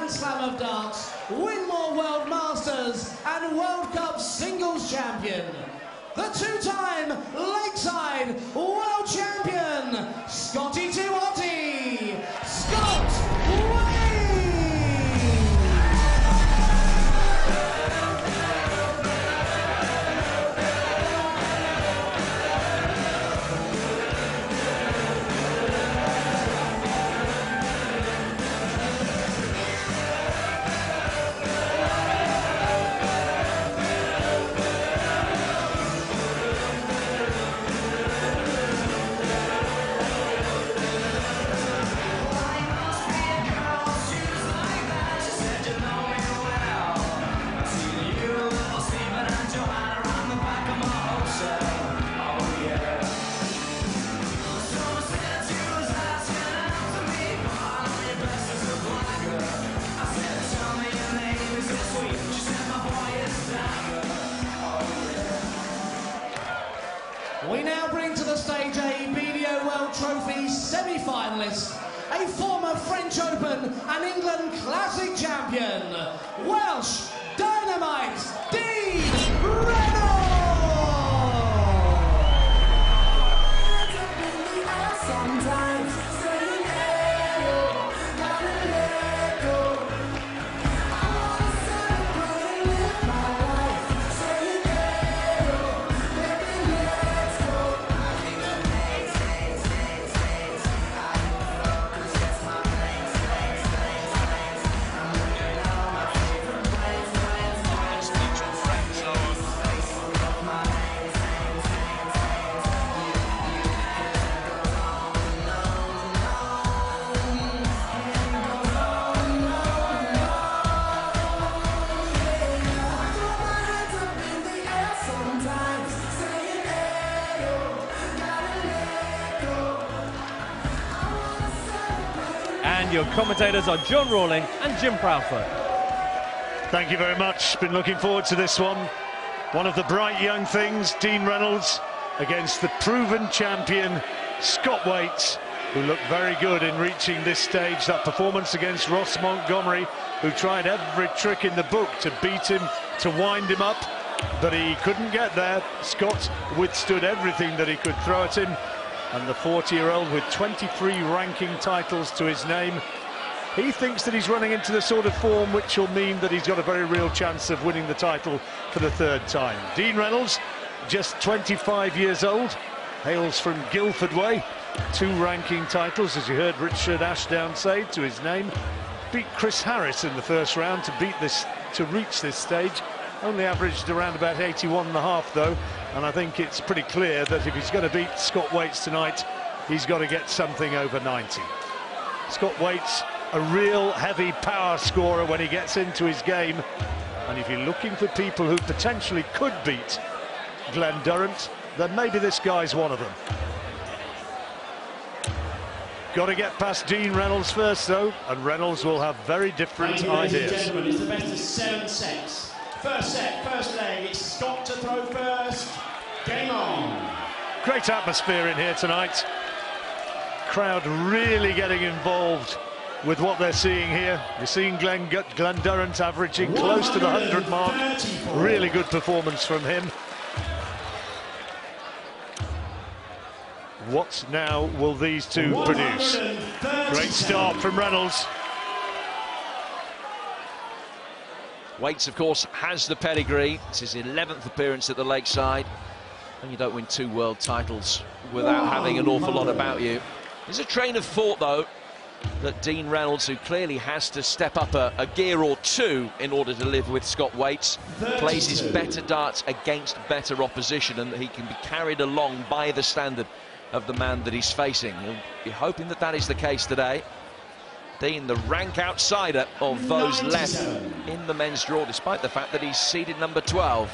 Grand Slam of darts, win more World Masters and World Cup singles champion. The two-time Lakeside World Champion, Scotty Tuotti, Scott Wayne! We now bring to the stage a BDO World Trophy semi-finalist, a former French Open and England Classic champion, Welsh Dynamite Dean Reynolds! And your commentators are John Rawling and Jim Proudfoot. Thank you very much. Been looking forward to this one. One of the bright young things, Dean Reynolds, against the proven champion, Scott Waites, who looked very good in reaching this stage. That performance against Ross Montgomery, who tried every trick in the book to beat him, to wind him up, but he couldn't get there. Scott withstood everything that he could throw at him. And the 40-year-old with 23 ranking titles to his name, he thinks that he's running into the sort of form which will mean that he's got a very real chance of winning the title for the third time. Dean Reynolds, just 25 years old, hails from Guildford Way, 2 ranking titles, as you heard Richard Ashdown say, to his name. Beat Chris Harris in the first round to reach this stage. Only averaged around about 81.5 though, and I think it's pretty clear that if he's going to beat Scott Waites tonight, he's got to get something over 90. Scott Waites, a real heavy power scorer when he gets into his game, and if you're looking for people who potentially could beat Glenn Durrant, then maybe this guy's one of them. Got to get past Dean Reynolds first though, and Reynolds will have very different ideas. Ladies and gentlemen, it's the best of 7 sets. First set, first leg, it's Scott to throw first. Game on. Great atmosphere in here tonight. Crowd really getting involved with what they're seeing here. You're seeing Glenn Durrant averaging close to the 100 mark. Really good performance from him. What now will these two produce? Great start from Reynolds. Waites, of course, has the pedigree. It's his 11th appearance at the Lakeside, and you don't win 2 world titles without having an awful lot about you. There's a train of thought, though, that Dean Reynolds, who clearly has to step up a gear or 2 in order to live with Scott Waites, plays his better darts against better opposition, and that he can be carried along by the standard of the man that he's facing. He'll be hoping that that is the case today. Dean, the rank outsider of those left in the men's draw, despite the fact that he's seeded number 12.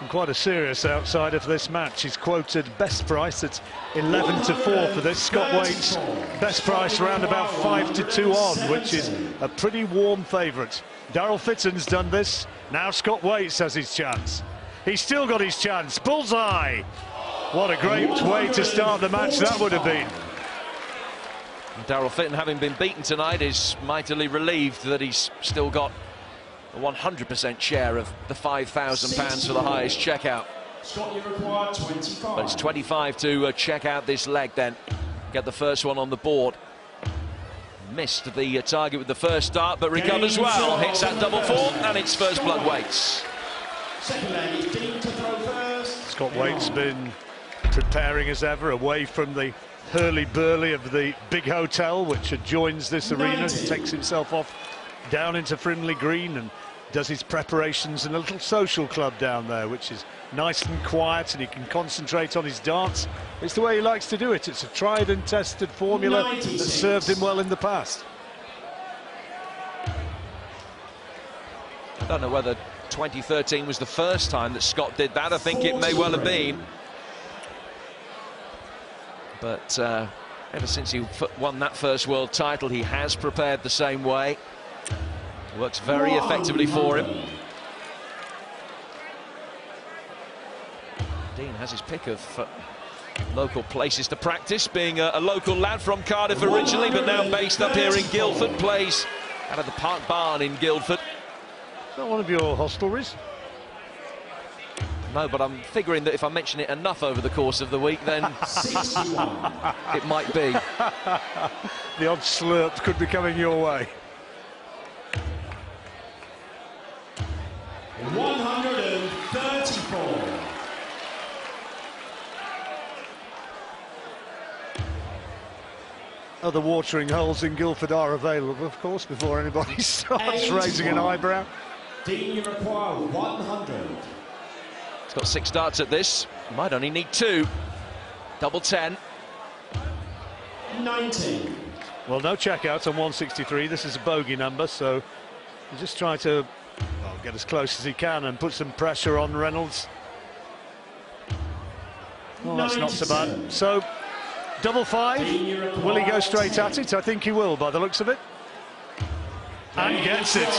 And quite a serious outsider for this match. He's quoted best price at 11-4 for this. Scott Waites, best price around about 5-2 on, which is a pretty warm favourite. Darryl Fitton's done this. Now Scott Waites has his chance. He's still got his chance. Bullseye! What a great way to start the match that would have been. Daryl Fitton, having been beaten tonight, is mightily relieved that he's still got a 100% share of the £5,000 for the highest checkout. Scott, you require 25. But it's 25 to check out this leg then. Get the first one on the board. Missed the target with the first start, but recovers well. Hits that double four, and it's first blood weights. Second leg is Dean to throw first. Scott Waite's been preparing as ever, away from the hurly-burly of the big hotel which adjoins this arena. He takes himself off down into Frimley Green and does his preparations in a little social club down there, which is nice and quiet, and he can concentrate on his dance. It's the way he likes to do it. It's a tried and tested formula that served him well in the past. I don't know whether 2013 was the first time that Scott did that. I think it may well have been. But ever since he won that first world title, he has prepared the same way. Works very effectively for him. Dean has his pick of local places to practice, being a local lad from Cardiff originally, but now based up here in Guildford. Plays out of the Park Barn in Guildford. Is that one of your hostelries? No, but I'm figuring that if I mention it enough over the course of the week, then it might be. The odd slurp could be coming your way. 134. Other watering holes in Guildford are available, of course, before anybody starts raising an eyebrow. Dean, you require 100. He's got 6 darts at this. Might only need 2. Double 10. 90. Well, no checkouts on 163. This is a bogey number, so he'll just try to get as close as he can and put some pressure on Reynolds. Well, that's not so bad. So, double 5. Will he go straight at it? I think he will, by the looks of it. And gets it.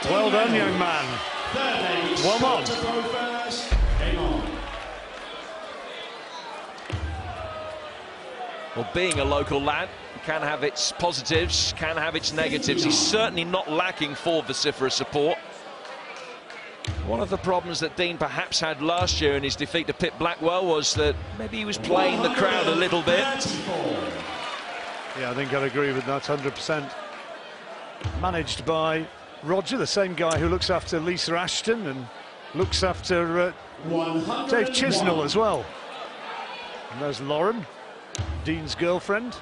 Well done, young man. One on. Well, being a local lad can have its positives, can have its negatives. He's certainly not lacking for vociferous support. One of the problems that Dean perhaps had last year in his defeat to Pip Blackwell was that maybe he was playing the crowd a little bit. Yeah, I think I'd agree with that 100%. Managed by Roger, the same guy who looks after Lisa Ashton and looks after Dave Chisnell as well. And there's Lauren, Dean's girlfriend.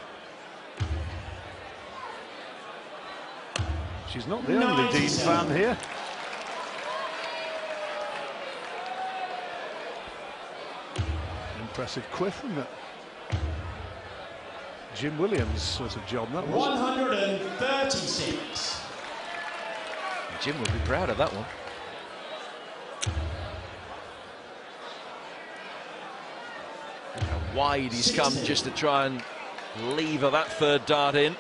She's not the only Dean fan here. Impressive quiff, isn't it? Jim Williams sort of job that was. 136. Jim will be proud of that one. Look how wide he's come just to try and lever that third dart in.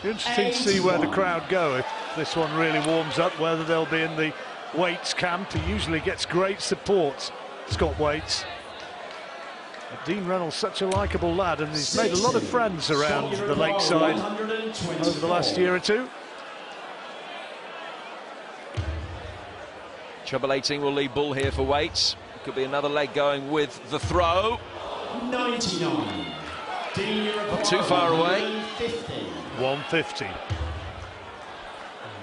Interesting to see where the crowd go if this one really warms up, whether they'll be in the Waits camp. He usually gets great support, Scott Waits. But Dean Reynolds, such a likeable lad, and he's made a lot of friends around the lakeside over the last year or two. Treble 18 will lead ball here for Waits. Could be another leg going with the throw. 99. Not too far away. 150.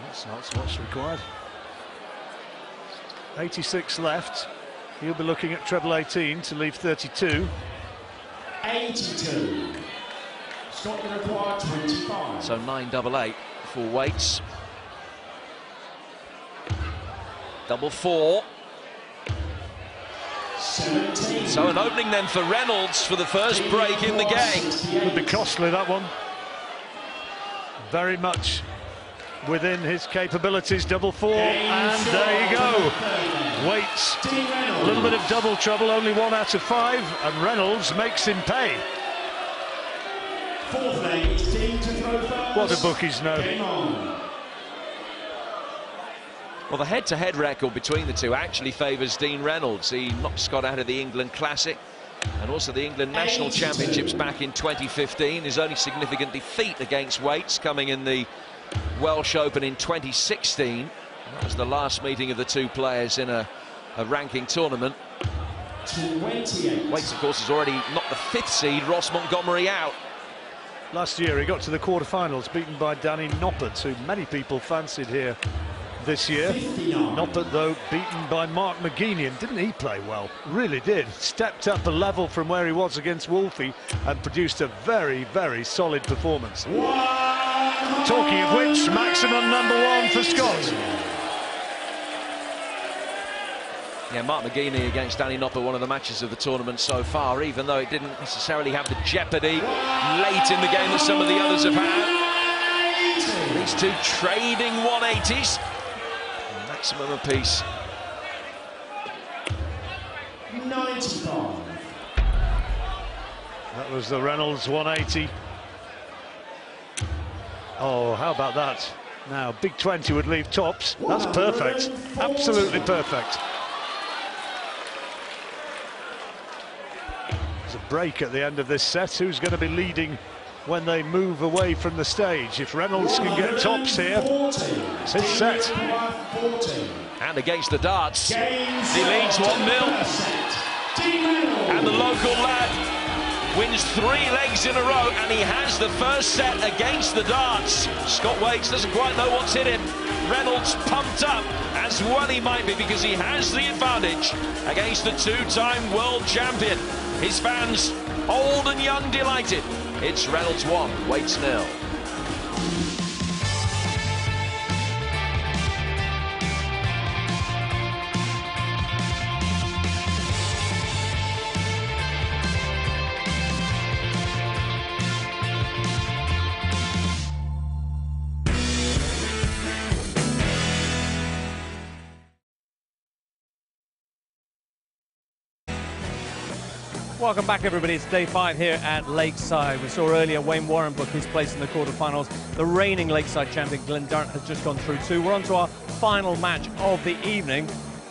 That's not so much required. 86 left. He'll be looking at treble 18 to leave 32. 82. Scott, you require 25. So 9-8 for Waits. Double 4. 17. So an opening then for Reynolds for the first break in the game. Would be costly, that one. Very much within his capabilities. Double 4, and there you go. Waits, a little bit of double trouble, only 1 out of 5, and Reynolds makes him pay. Fourth leg is Dean to throw first. What do bookies know? Game on. Well, the head-to-head record between the two actually favours Dean Reynolds. He knocked Scott out of the England Classic and also the England National Championships back in 2015. His only significant defeat against Waits coming in the Welsh Open in 2016. That was the last meeting of the two players in a ranking tournament. 28. Waits, of course, has already knocked the 5th seed, Ross Montgomery, out. Last year he got to the quarterfinals, beaten by Danny Noppert, who many people fancied here this year. 59. Noppert, though, beaten by Mark McGeenian. Didn't he play well? Really did. Stepped up a level from where he was against Wolfie and produced a very, very solid performance. Talking of which, maximum #1 for Scott. Yeah, Mark McGeenie against Danny Noppert, one of the matches of the tournament so far, even though it didn't necessarily have the jeopardy late in the game that some of the others have had. These two trading 180s. Maximum apiece. 95. That was the Reynolds 180. Oh, how about that? Now, big 20 would leave tops. That's perfect. Absolutely perfect. There's a break at the end of this set. Who's going to be leading when they move away from the stage? If Reynolds can get tops here, it's his set. And against the darts, he leads 1-0. And the local lad wins 3 legs in a row, and he has the first set against the darts. Scott Waits doesn't quite know what's hit him. Reynolds pumped up, as well he might be, because he has the advantage against the 2-time world champion. His fans, old and young, delighted. It's Reynolds 1, Waits 0. Welcome back, everybody. It's day 5 here at Lakeside. We saw earlier Wayne Warren book his place in the quarterfinals. The reigning Lakeside champion Glenn Durrant has just gone through 2. We're on to our final match of the evening,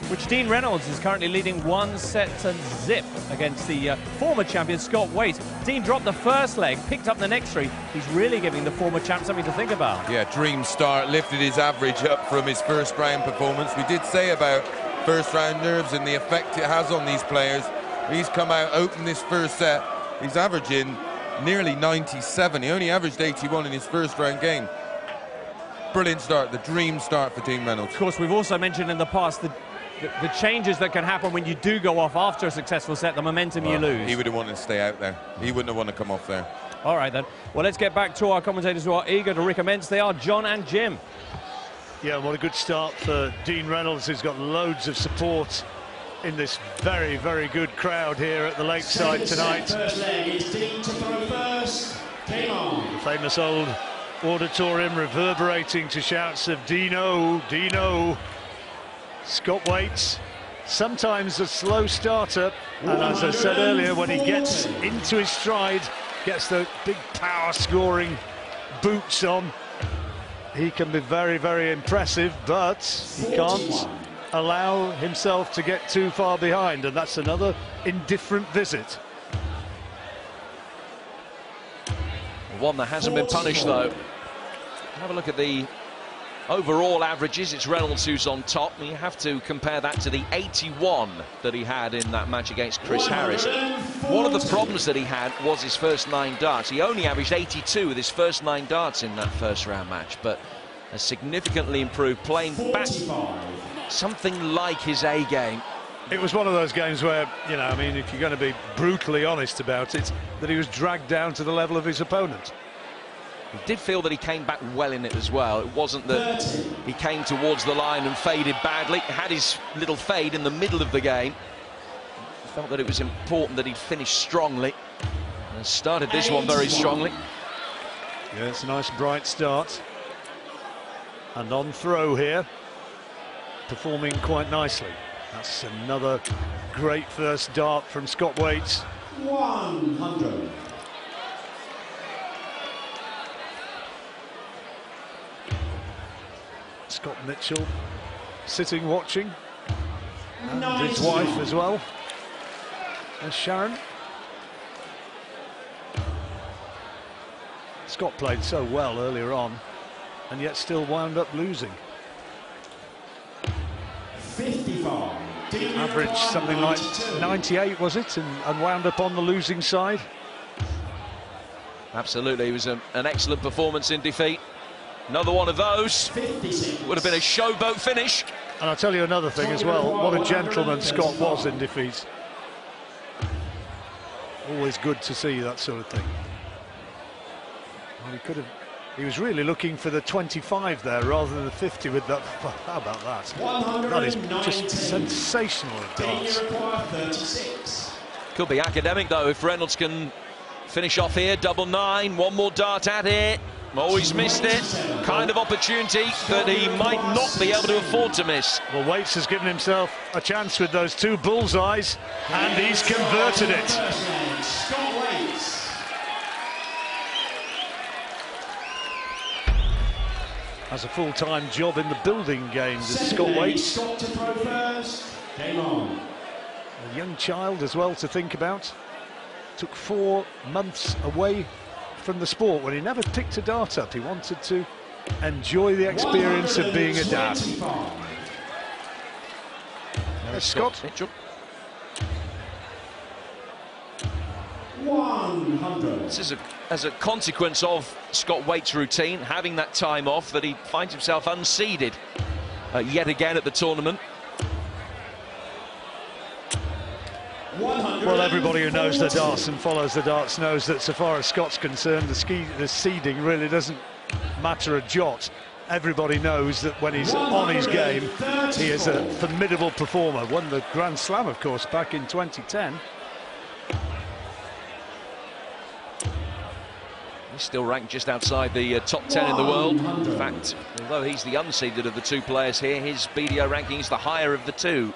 which Dean Reynolds is currently leading 1-0 against the former champion Scott Waits. Dean dropped the first leg, picked up the next 3. He's really giving the former champ something to think about. Yeah, dream start, lifted his average up from his first round performance. We did say about first round nerves and the effect it has on these players. He's come out, opened this first set. He's averaging nearly 97. He only averaged 81 in his first round game. Brilliant start, the dream start for Dean Reynolds. Of course, we've also mentioned in the past the changes that can happen when you do go off after a successful set, the momentum you lose. He would have wanted to stay out there. He wouldn't have wanted to come off there. All right, then. Well, let's get back to our commentators who are eager to recommence. They are John and Jim. Yeah, what a good start for Dean Reynolds, who's got loads of support in this very, very good crowd here at the Lakeside tonight. First leg is Dean to throw first. Game on. Famous old auditorium reverberating to shouts of Dino, Dino. Scott Waits, sometimes a slow starter, and as I said earlier, when he gets into his stride, gets the big power scoring boots on, he can be very, very impressive, but he can't allow himself to get too far behind, and that's another indifferent visit. One that hasn't been punished, though. Have a look at the overall averages. It's Reynolds who's on top, and you have to compare that to the 81 that he had in that match against Chris Harris. One of the problems that he had was his first 9 darts. He only averaged 82 with his first 9 darts in that first round match, but has significantly improved, playing back something like his A game. It was one of those games where, you know, I mean, if you're going to be brutally honest about it, that he was dragged down to the level of his opponent. He did feel that he came back well in it as well. It wasn't that he came towards the line and faded badly. He had his little fade in the middle of the game. He felt that it was important that he'd finish strongly, and started this one very strongly. Yeah, it's a nice bright start. And on throw here, performing quite nicely. That's another great first dart from Scott Waits. 100. Scott Mitchell sitting watching, and his wife as well. There's Sharon. Scott played so well earlier on, and yet still wound up losing. 55. Average something like 98, was it, and wound up on the losing side. Absolutely, it was an excellent performance in defeat. Another one of those. 56. Would have been a showboat finish. And I'll tell you another thing as well, what a gentleman Scott was in defeat. Always good to see that sort of thing. Well, he was really looking for the 25 there rather than the 50 with that. How about that? That is just sensational at darts. 36. Could be academic though if Reynolds can finish off here. Double 9, one more dart at it. Always missed it. Kind of opportunity that he might not be able to afford to miss. Well, Waits has given himself a chance with those 2 bullseyes, and he's converted it. Scott Waits. Has a full-time job in the building games, Scott Waits. Scott to throw first. Game on. A young child as well to think about. Took 4 months away from the sport when he never picked a dart up. He wanted to enjoy the experience of being a dad. There's Scott. Mitchell. 100. This is as a consequence of Scott Waits' routine, having that time off, that he finds himself unseeded yet again at the tournament. Well, everybody who knows the darts and follows the darts knows that so far as Scott's concerned, the seeding really doesn't matter a jot. Everybody knows that when he's on his game, he is a formidable performer. Won the Grand Slam, of course, back in 2010. He's still ranked just outside the top 10 in the world. In fact, although he's the unseeded of the 2 players here, his BDO ranking is the higher of the 2.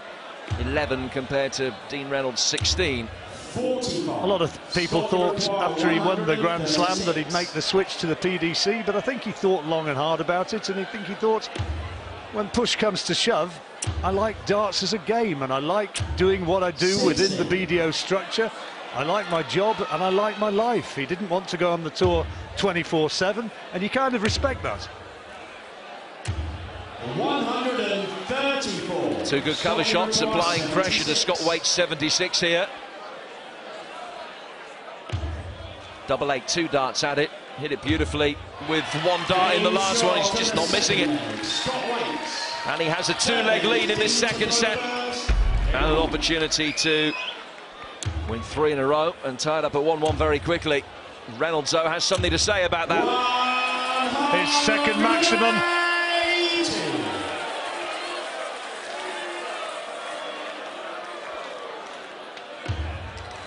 11 compared to Dean Reynolds' 16. A lot of people thought after he won the Grand Slam that he'd make the switch to the PDC, but I think he thought long and hard about it, and I think he thought, when push comes to shove, I like darts as a game, and I like doing what I do within the BDO structure. I like my job, and I like my life. He didn't want to go on the tour 24/7, and you kind of respect that. 134. 2 good cover shots, applying pressure to Scott Waits' 76 here. Double 8, 2 darts at it. Hit it beautifully with 1 dart in the last one. He's just not missing it. And he has a 2-leg lead in this second set. And an opportunity to win 3 in a row and tie it up at 1-1 very quickly. Reynolds, though, has something to say about that. His second maximum.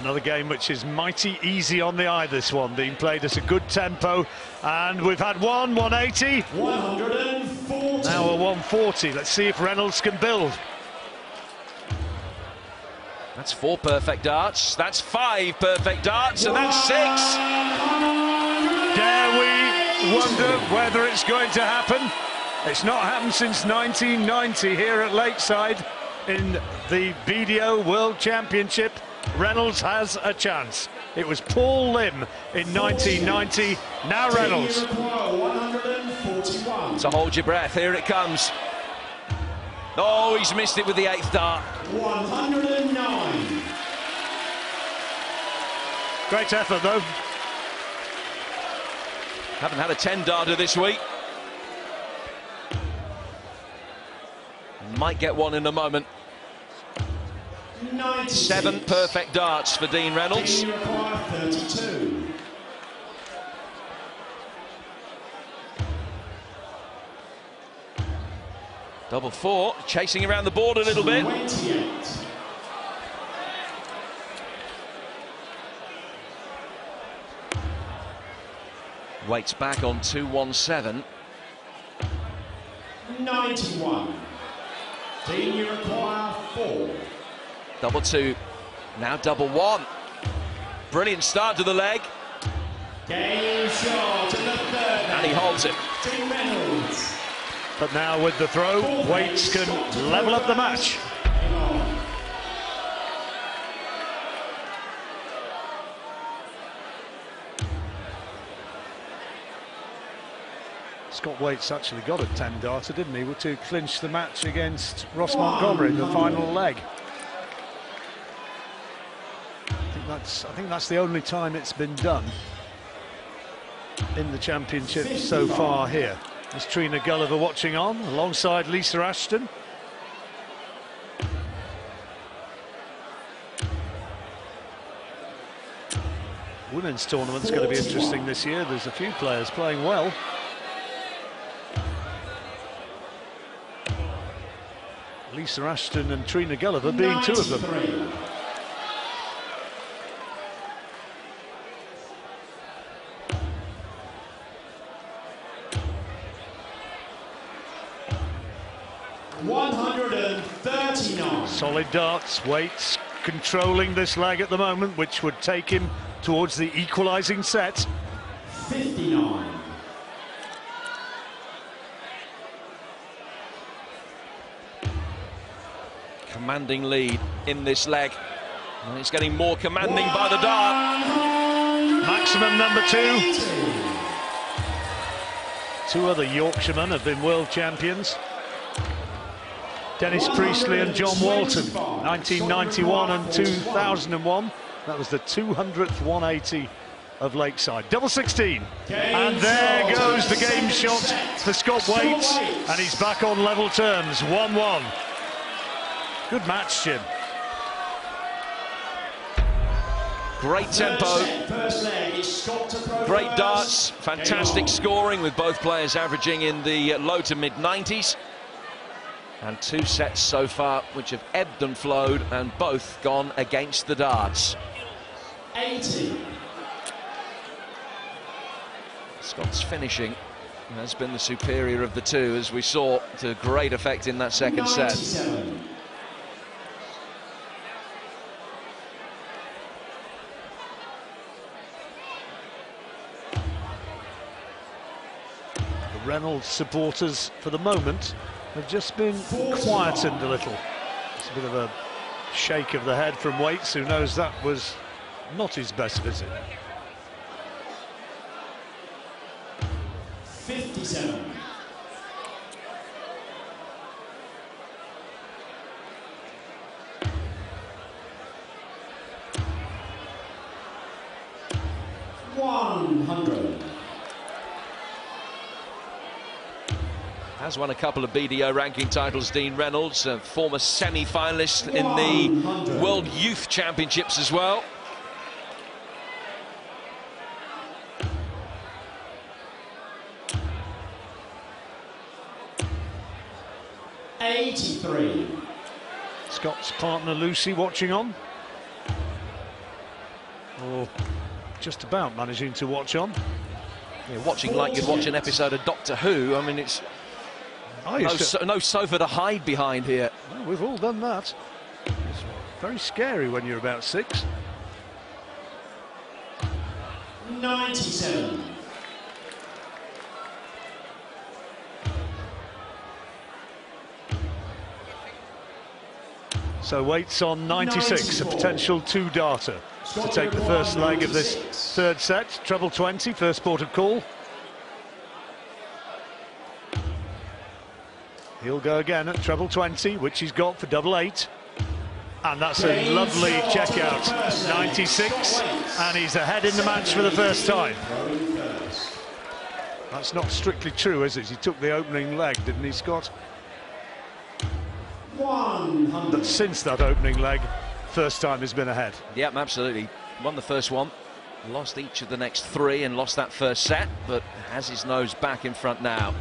Another game which is mighty easy on the eye, this one, being played at a good tempo. And we've had 180. 140. Now a 140. Let's see if Reynolds can build. That's 4 perfect darts. That's 5 perfect darts. And that's 6. Dare we wonder whether it's going to happen? It's not happened since 1990 here at Lakeside in the BDO World Championship. Reynolds has a chance. It was Paul Lim in 1990. Now Reynolds. 141. So hold your breath. Here it comes. Oh, he's missed it with the 8th dart. 109. Great effort, though. Haven't had a 10-darter this week. Might get one in a moment. 7 perfect darts for Dean Reynolds. 32. Double 4, chasing around the board a little bit. 28. Waits back on 217. 91. Dean, you require 4. Double 2, now double 1. Brilliant start to the leg. Game shot in the 3rd. And he holds it. Dean Reynolds. But now with the throw, Waits can level up the match. Scott Waits actually got a 10-darter, didn't he, to clinch the match against Ross Montgomery in the final leg. I think that's the only time it's been done in the championship so far here. There's Trina Gulliver watching on alongside Lisa Ashton. Women's tournament's going to be interesting this year. There's a few players playing well. Lisa Ashton and Trina Gulliver being two of them. Solid darts. Waits controlling this leg at the moment, which would take him towards the equalising set. 59. Commanding lead in this leg. And it's getting more commanding by the dart. Maximum number 2. Two other Yorkshiremen have been world champions. Dennis Priestley and John Walton, 1991 and 2001. That was the 200th 180 of Lakeside. Double 16. And there goes the game shot for Scott Waits. And he's back on level terms, 1-1. Good match, Jim. Great tempo, great darts, fantastic scoring with both players averaging in the low to mid-90s. And 2 sets so far which have ebbed and flowed and both gone against the darts. 80. Scott's finishing has been the superior of the two, as we saw to great effect in that second 97. set. The Reynolds supporters, for the moment, have just been quietened a little. It's a bit of a shake of the head from Waits, who knows that was not his best visit. 57. Has won a couple of BDO ranking titles, Dean Reynolds, a former semi-finalist in the World Youth Championships as well. Scott's partner Lucy watching on, or just about managing to watch on. Yeah, watching like you'd watch an episode of Doctor Who. I mean, it's no sofa to hide behind here. Well, we've all done that. It's very scary when you're about 6. 97. So Waits on 96, a potential 2-darter to take the first leg of this third set. Treble 20, first port of call. He'll go again at treble 20, which he's got for double 8. And that's a lovely checkout, 96, and he's ahead in the match for the first time. That's not strictly true, is it? He took the opening leg, didn't he, Scott? 100. But since that opening leg, first time he's been ahead. Yep, absolutely. Won the first one, lost each of the next 3 and lost that first set, but has his nose back in front now.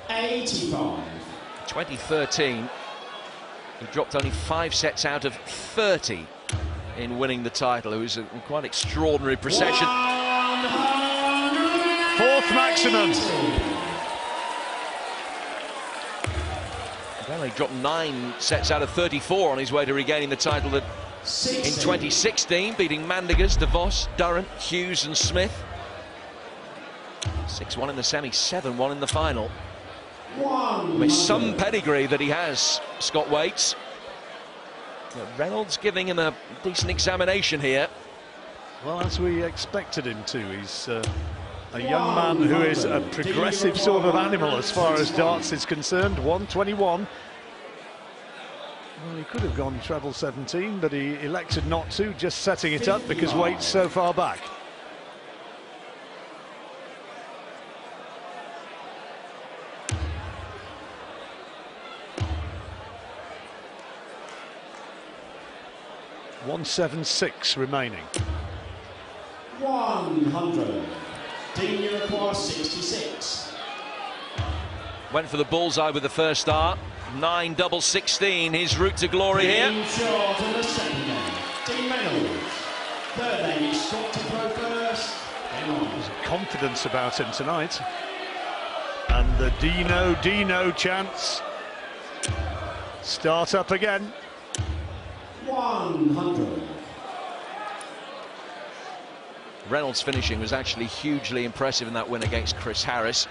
85. 2013, he dropped only 5 sets out of 30 in winning the title. It was a quite extraordinary procession. 4th maximum. Well, he dropped 9 sets out of 34 on his way to regaining the title that in 2016, beating Mandigas, DeVos, Durrant, Hughes and Smith. 6-1 in the semi, 7-1 in the final. With some pedigree that he has, Scott Waits. Reynolds giving him a decent examination here. Well, as we expected him to. He's a young man who is a progressive sort of animal as far as darts is concerned. 121. Well, he could have gone treble 17, but he elected not to, just setting it up because Waits so far back. .176 remaining. 100. Dean, you require 66. Went for the bullseye with the first dart. 9 double 16, his route to glory here. Short in the second game. Dean Reynolds. Third game, he's got to throw first. There's confidence about him tonight. And the Dino chance. Start up again. 100. Reynolds' finishing was actually hugely impressive in that win against Chris Harris,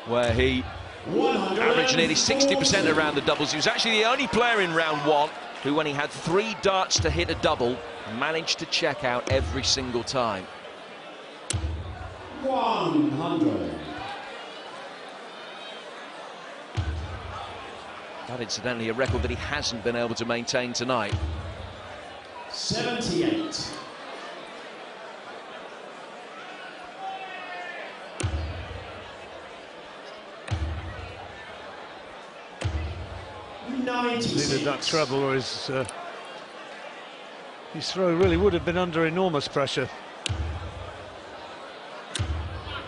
where he averaged nearly 60% around the doubles. He was actually the only player in round one who, when he had 3 darts to hit a double, managed to check out every single time. 100. That, incidentally, a record that he hasn't been able to maintain tonight. 78. Needed that treble, or his throw really would have been under enormous pressure.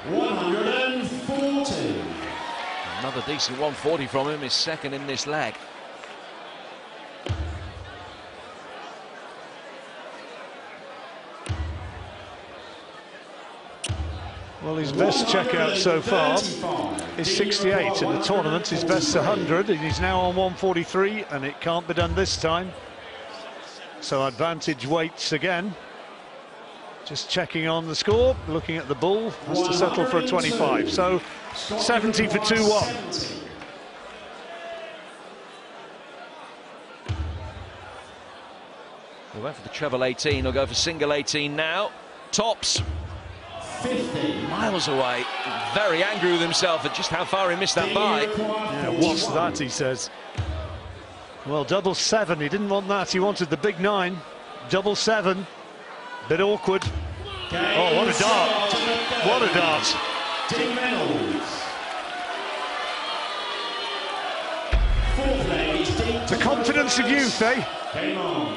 140. Another decent 140 from him, his second in this leg. Well, his best checkout so far is 68 in the tournament. His best's 100, and he's now on 143, and it can't be done this time. So advantage Waits again. Just checking on the score, looking at the bull, has to settle for a 25. So 70 for 2-1. We went for the treble 18, he'll go for single 18 now. Tops. 50. Miles away, very angry with himself at just how far he missed that by. Yeah, what's that, he says. Well, double 7, he didn't want that, he wanted the big 9. Double 7, bit awkward. Oh, what a dart. What a dart. Dean Reynolds. Fourth leg is Dean. The confidence of youth, eh? Game on.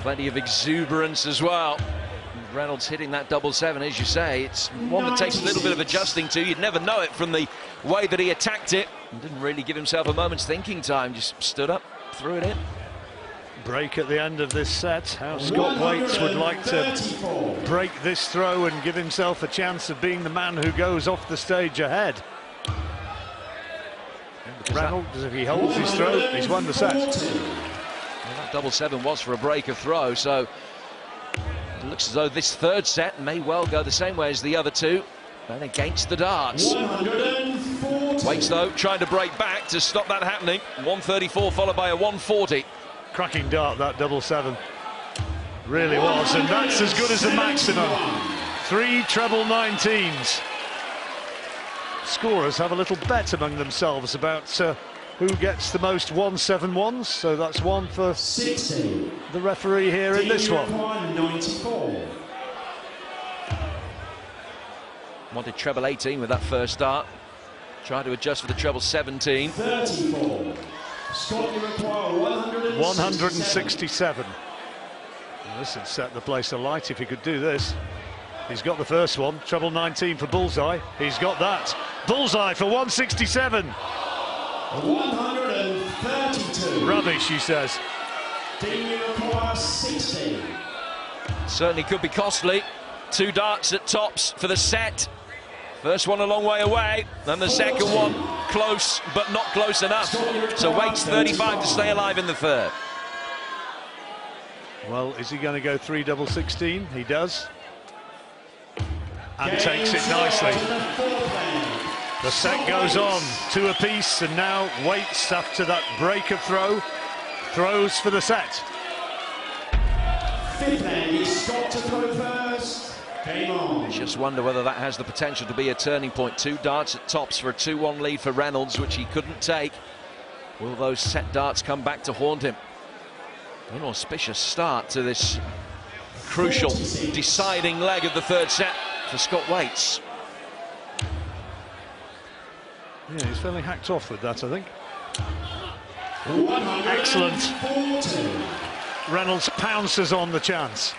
Plenty of exuberance as well. Reynolds hitting that double 7, as you say. It's one that takes a little bit of adjusting to. You'd never know it from the way that he attacked it. And didn't really give himself a moment's thinking time. Just stood up, threw it in. Break at the end of this set. How Scott Waits would like to break this throw and give himself a chance of being the man who goes off the stage ahead. Reynolds, if he holds his throw, he's won the set. Well, that double 7 was for a break of throw, so it looks as though this third set may well go the same way as the other two, and against the darts. 140. Waits, though, trying to break back to stop that happening. 134 followed by a 140. Cracking dart, that double 7. Really was, and that's as good as the maximum. 3 treble 19s. Scorers have a little bet among themselves about who gets the most 171s, so that's one for 60. the referee here in this one. 94. Wanted treble 18 with that first start. Tried to adjust for the treble 17. 34. Scott, you require 167. Well, this would set the place alight if he could do this. He's got the first one, treble 19 for bullseye. He's got that. Bullseye for 167. 132. Rubbish, he says. Dean, you require 60. Certainly could be costly. 2 darts at tops for the set. First one a long way away, and the second one close, but not close enough. So Waits 35 to stay alive in the third. Well, is he going to go 3 double 16? He does. and takes it nicely. The set goes on, 2 apiece, and now Waits, after that break of throw, throws for the set. Fifth leg is Scott to throw first. Game on. Just wonder whether that has the potential to be a turning point. 2 darts at tops for a 2-1 lead for Reynolds, which he couldn't take. Will those set darts come back to haunt him? An auspicious start to this crucial, deciding leg of the third set for Scott Waits. Yeah, he's fairly hacked off with that, I think. Excellent. Reynolds pounces on the chance.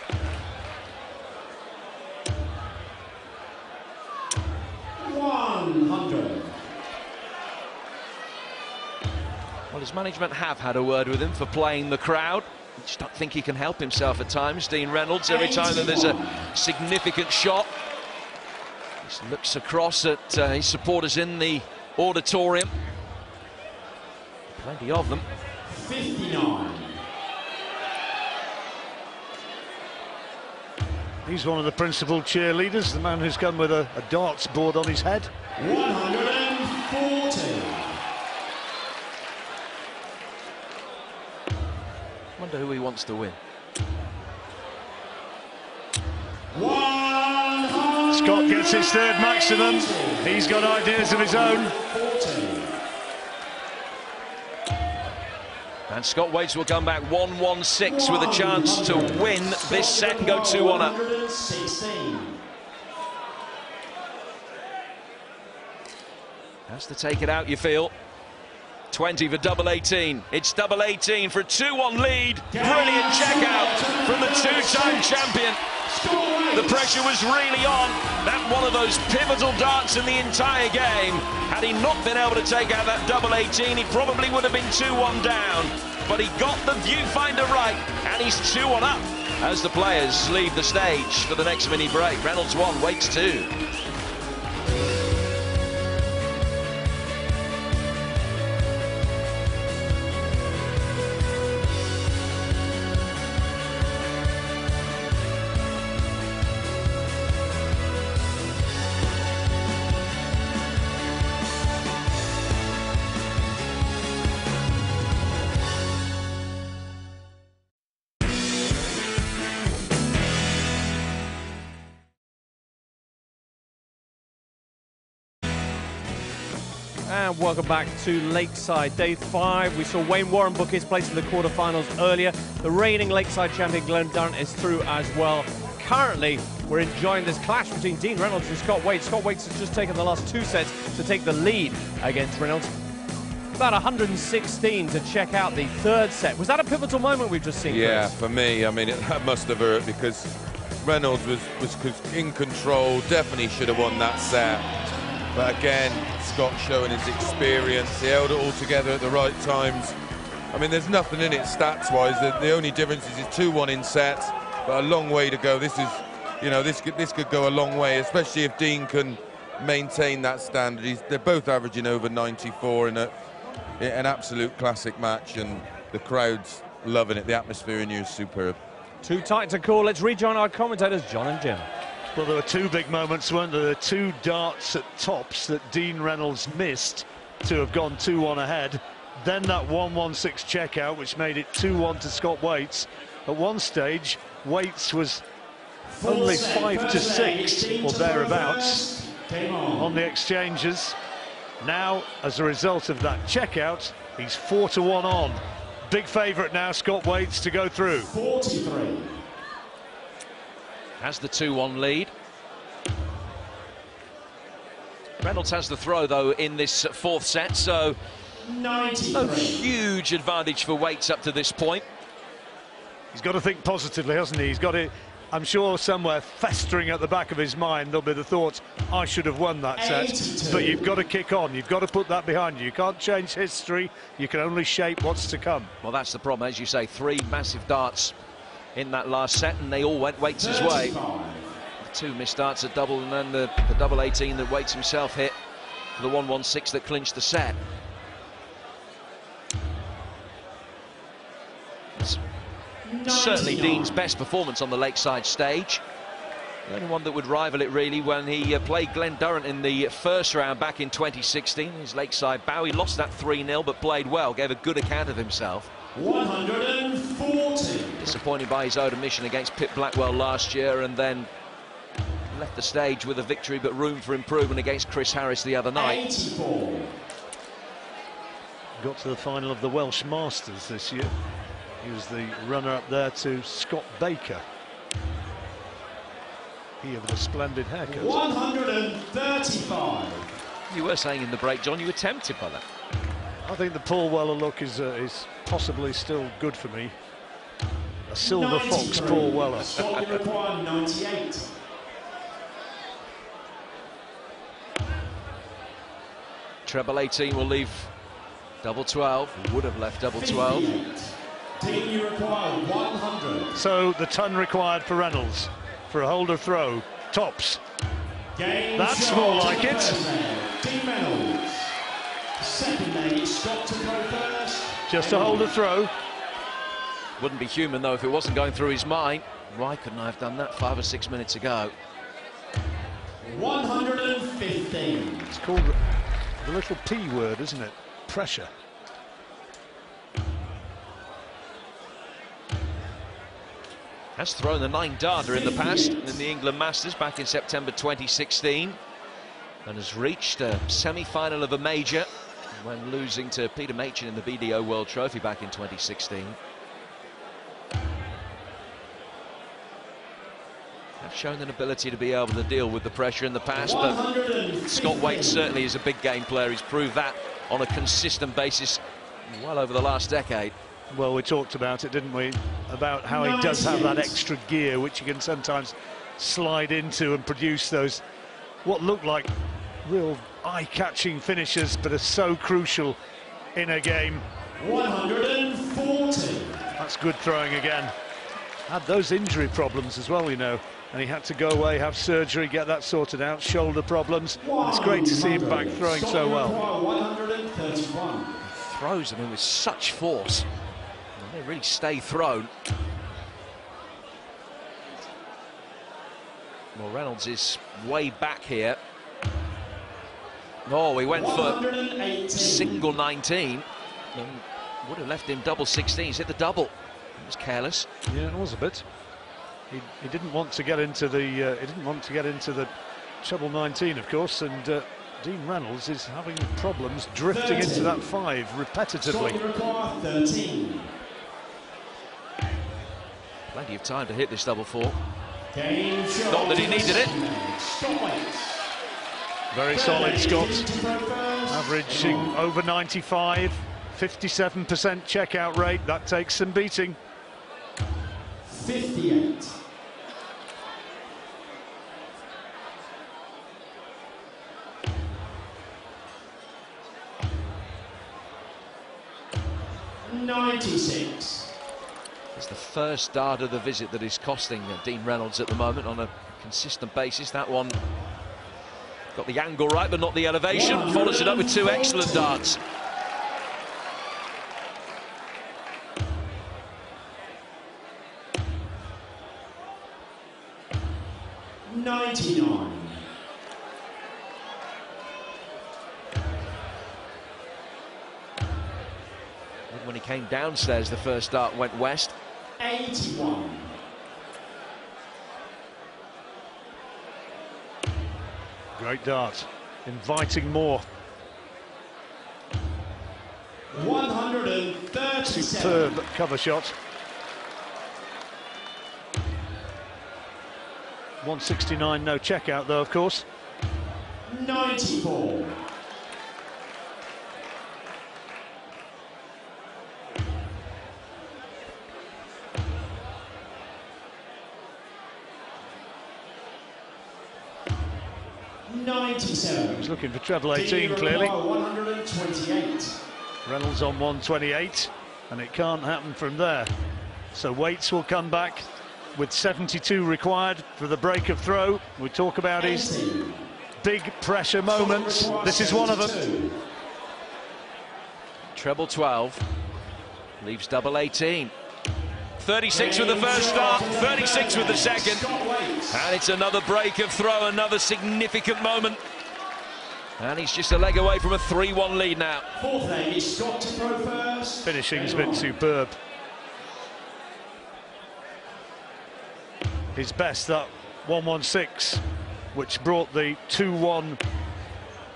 Well, his management have had a word with him for playing the crowd. I just don't think he can help himself at times, Dean Reynolds. Every time that there's a significant shot, he just looks across at his supporters in the auditorium. Plenty of them. 59. He's one of the principal cheerleaders, the man who's come with a darts board on his head. 140. Wonder who he wants to win. Scott gets his third maximum. He's got ideas of his own. And Scott Waits will come back 1-1-6 with a chance to win this set and go 2-1 up. Has to take it out, you feel. 20 for double 18. It's double 18 for a 2-1 lead. Brilliant check out from the 2-time champion. The pressure was really on. That one of those pivotal darts in the entire game. Had he not been able to take out that double 18, he probably would have been 2-1 down. But he got the viewfinder right, and he's 2-1 up as the players leave the stage for the next mini break. Reynolds 1, Waits 2. And welcome back to Lakeside, day 5. We saw Wayne Warren book his place in the quarterfinals earlier. The reigning Lakeside champion Glenn Durrant is through as well. Currently, we're enjoying this clash between Dean Reynolds and Scott Waits. Scott Waits has just taken the last 2 sets to take the lead against Reynolds. About 116 to check out the third set. Was that a pivotal moment we've just seen? Yeah, Chris? for me, I mean, that must have hurt because Reynolds was in control, definitely should have won that set. But again, Scott showing his experience, he held it all together at the right times. I mean, there's nothing in it stats-wise. The only difference is it's 2-1 in sets, but a long way to go. This is, you know, this could go a long way, especially if Dean can maintain that standard. They're both averaging over 94 in an absolute classic match, and the crowd's loving it. The atmosphere in here is superb. Too tight to call. Let's rejoin our commentators, John and Jim. Well, there were 2 big moments, weren't there? The 2 darts at tops that Dean Reynolds missed to have gone 2-1 ahead. Then that 1-1-6 checkout, which made it 2-1 to Scott Waits. At one stage, Waits was only 5-6 or thereabouts on the exchanges. Now, as a result of that checkout, he's 4-1 on. Big favourite now, Scott Waits, to go through. 43. Has the 2-1 lead. Reynolds has the throw, though, in this 4th set, so no huge advantage for Waits up to this point. He's got to think positively, hasn't he? He's got it, I'm sure, somewhere festering at the back of his mind. There'll be the thought, I should have won that set. But you've got to kick on. You've got to put that behind you. You can't change history. You can only shape what's to come. Well, that's the problem, as you say. 3 massive darts in that last set, and they all went Waits' way. The 2 missed darts at double, and then the double 18 that Waits himself hit for the 1-1-6 that clinched the set. It's certainly Dean's best performance on the Lakeside stage. The only one that would rival it really when he played Glen Durrant in the first round back in 2016. His lakeside bow, he lost that 3-0 but played well, gave a good account of himself. 140. Disappointed by his own admission against Pip Blackwell last year, and then left the stage with a victory but room for improvement against Chris Harris the other night. 84. Got to the final of the Welsh Masters this year. He was the runner-up there to Scott Baker. He with a splendid haircut. 135. You were saying in the break, John, you were tempted by that. I think the Paul Weller look is possibly still good for me. A silver fox Paul Weller. Shot you require 98. Treble 18 will leave double 12. Would have left double 12. 58. Team you require 100. So the ton required for Reynolds for a holder throw. Tops. Game That's shot more to like it. first man, Dean Reynolds. Second mate, Scott to go first. Just a holder throw. Wouldn't be human though if it wasn't going through his mind. Why couldn't I have done that 5 or 6 minutes ago? 115. It's called the little P word, isn't it? Pressure. Has thrown the 9 darter in the past in the England Masters back in September 2016, and has reached a semi-final of a major when losing to Peter Machin in the BDO World Trophy back in 2016. Have shown an ability to be able to deal with the pressure in the past, but Scott Waite certainly is a big game player. He's proved that on a consistent basis well over the last decade. Well, we talked about it, didn't we? About how he does have that extra gear which he can sometimes slide into and produce those what look like real eye-catching finishes, but are so crucial in a game. 140. That's good throwing again. Had those injury problems as well, you know, and he had to go away, have surgery, get that sorted out, shoulder problems. It's great to see him back throwing so well. 131. Throws them in with such force. They really stay thrown. Well, Reynolds is way back here. Oh, he went for single 19. And would have left him double 16. He's hit the double. It was careless. Yeah, it was a bit. He didn't want to get into the treble 19, of course, and Dean Reynolds is having problems drifting 30. into that 5 repetitively. 13. Plenty of time to hit this double 4. Game shot. Not that he needed it. Very solid, Scott. Averaging over 95, 57% checkout rate. That takes some beating. 58. $96. It's the first dart of the visit that is costing Dean Reynolds at the moment on a consistent basis. That one got the angle right, but not the elevation. Follows it up with 2 excellent darts. $99. When he came downstairs, the first dart went west. 81. Great dart, inviting more. 137. Superb cover shot. 169, no checkout though, of course. 94. He was looking for treble 18 clearly. 128. Reynolds on 128, and it can't happen from there. So Waits will come back with 72 required for the break of throw. We talk about his big pressure moments. This is one of them. Treble 12 leaves double 18. 36 with the first start, 36 with the second. And it's another break of throw, another significant moment. And he's just a leg away from a 3-1 lead now. Fourth leg is Scott to throw first. Finishing's been superb. His best, that 116, which brought the 2-1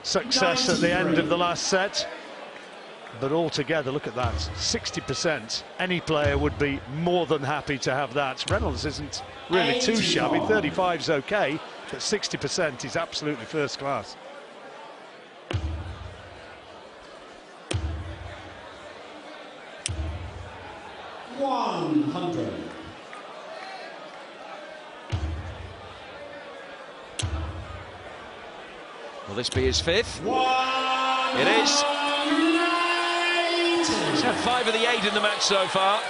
success at the end of the last set. But altogether, look at that, 60%. Any player would be more than happy to have that. Reynolds isn't really too shabby. 35's okay, but 60% is absolutely first class. $100. Will this be his fifth? It is. He's had 5 of the 8 in the match so far.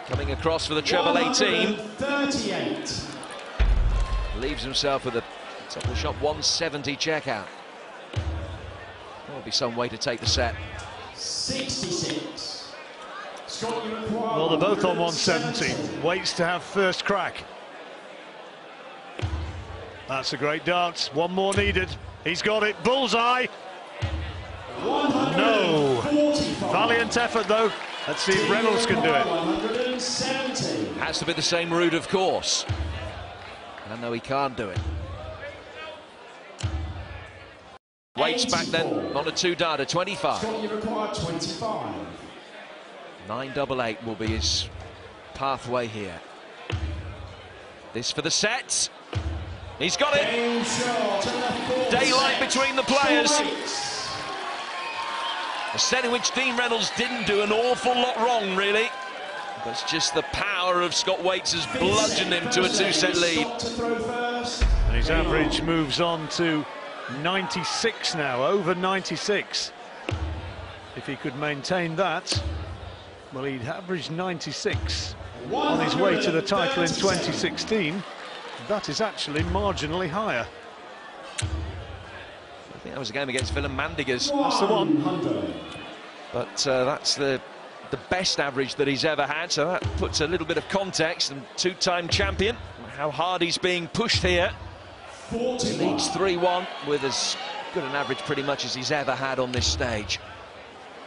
Coming across for the treble 18. 38. Leaves himself with a top of the shot 170 checkout. There'll be some way to take the set. 66. Well, they're both on 170. Waits to have first crack. That's a great dance. One more needed. He's got it. Bullseye. No. Valiant effort, though. Let's see if Reynolds can do it. 170. Has to be the same route, of course. I know he can't do it. Waits back then on a 2 data, 25. Scott, you require 25. 988 will be his pathway here. This for the set. He's got it. Daylight between the players. A set in which Dean Reynolds didn't do an awful lot wrong, really. But it's just the power of Scott Waits has bludgeoned him to a 2-set lead. And his average moves on to 96 now, over 96. If he could maintain that, well, he'd averaged 96 on his way to the title in 2016. That is actually marginally higher. I think that was a game against Willem Mandigers. That's the one. But that's the best average that he's ever had, so that puts a little bit of context. And 2-time champion, how hard he's being pushed here. He leads 3-1 with as good an average pretty much as he's ever had on this stage.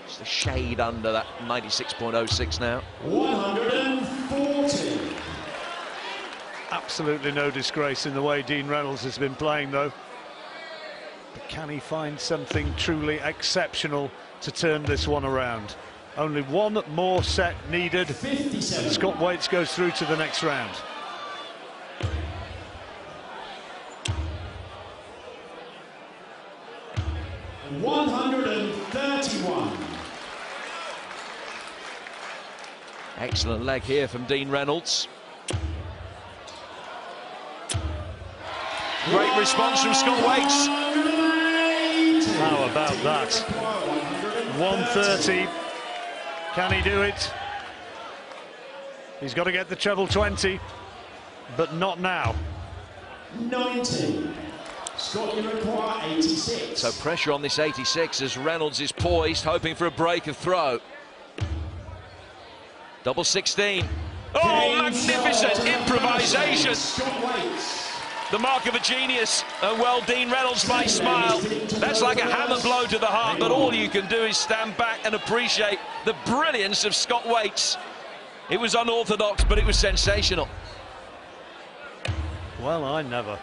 Just a shade under that 96.06 now. 140. Absolutely no disgrace in the way Dean Reynolds has been playing, though. But can he find something truly exceptional to turn this one around? Only one more set needed, and Scott Waits goes through to the next round. $131. Excellent leg here from Dean Reynolds. Great response from Scott Waits. How about that? 130. Can he do it? He's got to get the treble 20, but not now. 90. Scott, you require 86. So pressure on this 86 as Reynolds is poised, hoping for a break of throw. Double 16. Oh, magnificent improvisation. The mark of a genius, and well, Dean Reynolds might smile. That's like a hammer blow to the heart, but all you can do is stand back and appreciate the brilliance of Scott Waits. It was unorthodox, but it was sensational. Well, I never.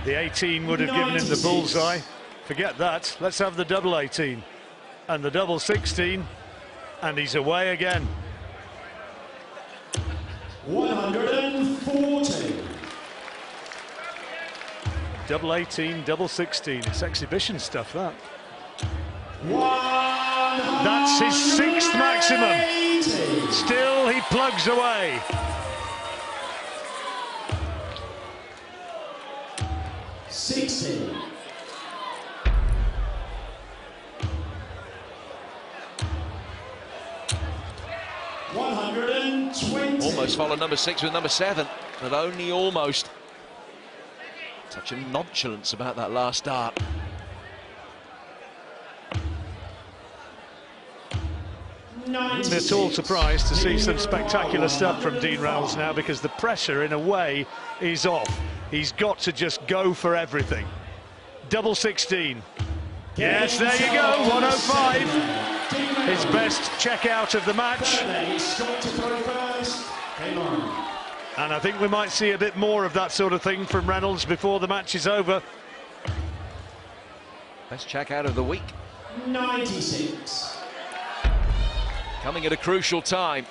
The 18 would have given him the bullseye. Forget that. Let's have the double 18. And the double 16. And he's away again. 140. Double 18, double 16. It's exhibition stuff, that. That's his 6th maximum. Still, he plugs away. Almost followed number 6 with number 7, but only almost. Touch of nonchalance about that last dart. Isn't at all surprised to see some spectacular stuff from Dean Reynolds now, because the pressure, in a way, is off. He's got to just go for everything. Double 16. Yes, there you go, 105. His best checkout of the match. And I think we might see a bit more of that sort of thing from Reynolds before the match is over. Best checkout of the week. 96. Coming at a crucial time.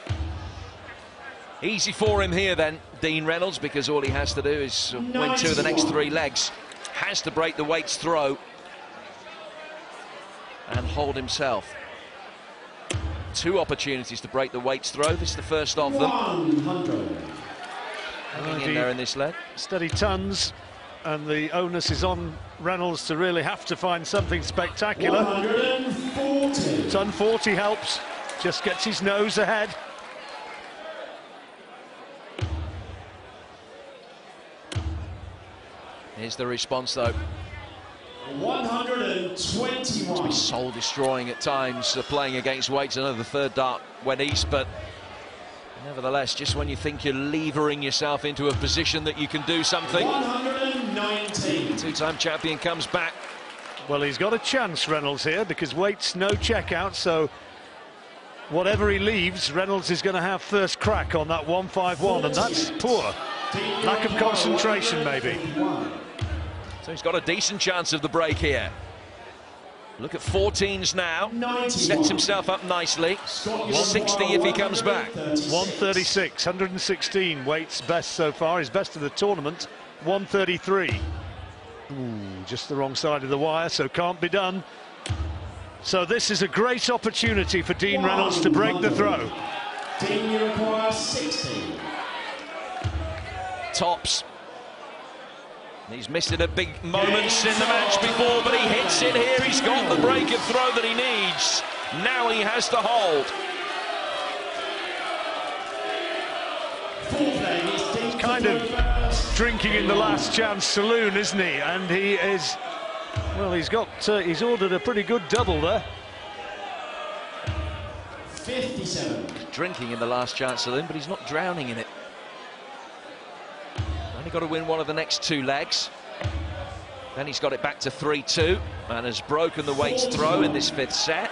Easy for him here then, Dean Reynolds, because all he has to do is win 2 of the next 3 legs. Has to break the weights throw and hold himself. 2 opportunities to break the weights throw. This is the first of them. 100. Hanging in there in this leg. Steady tons, and the onus is on Reynolds to really have to find something spectacular. 140. Ton 40 helps, just gets his nose ahead. Here's the response though. 121. He's soul destroying at times, playing against weights. I know the third dart went east, but nevertheless, just when you think you're levering yourself into a position that you can do something, 119. 2-time champion comes back. Well, he's got a chance, Reynolds, here, because weights no checkout, so whatever he leaves, Reynolds is going to have first crack on that 151, and that's poor. Lack of concentration, maybe. So he's got a decent chance of the break here. Look at 14s now. 91. Sets himself up nicely. 60 if he comes back. 136, 116 weights best so far. His best of the tournament, 133. Ooh, just the wrong side of the wire, so can't be done. So this is a great opportunity for Dean Reynolds to break the throw. Dean, you require 60. Tops. He's missed it at big moments in the match before, but he hits it here. He's got the break of throw that he needs. Now he has to hold. He's kind of drinking in the last chance saloon, isn't he? And he is, well, he's ordered a pretty good double there. 57. He's drinking in the last chance saloon, but he's not drowning in it. Only got to win 1 of the next 2 legs. Then he's got it back to 3-2 and has broken the weights throw in this 5th set.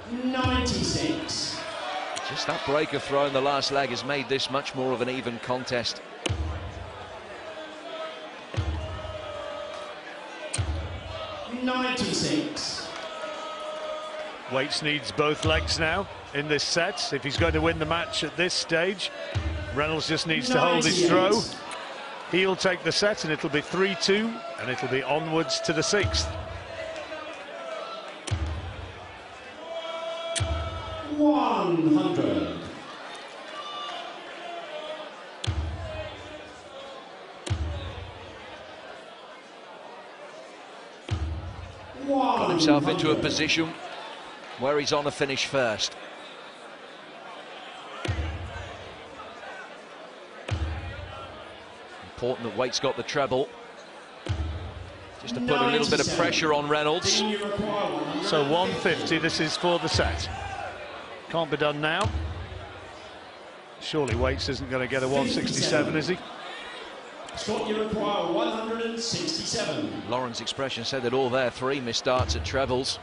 $96. Just that break of throw in the last leg has made this much more of an even contest. $96. Weights needs both legs now in this set if he's going to win the match at this stage. Reynolds just needs to hold his throw. He'll take the set and it'll be 3-2 and it'll be onwards to the 6th. 100. Got himself into a position where he's on a finish first. Important that Waite's got the treble. Just to put a little bit of pressure on Reynolds. So 150, this is for the set. Can't be done now. Surely Waits isn't going to get a 167, is he? Scott, you require 167. Lauren's expression said that all their 3 missed darts at trebles.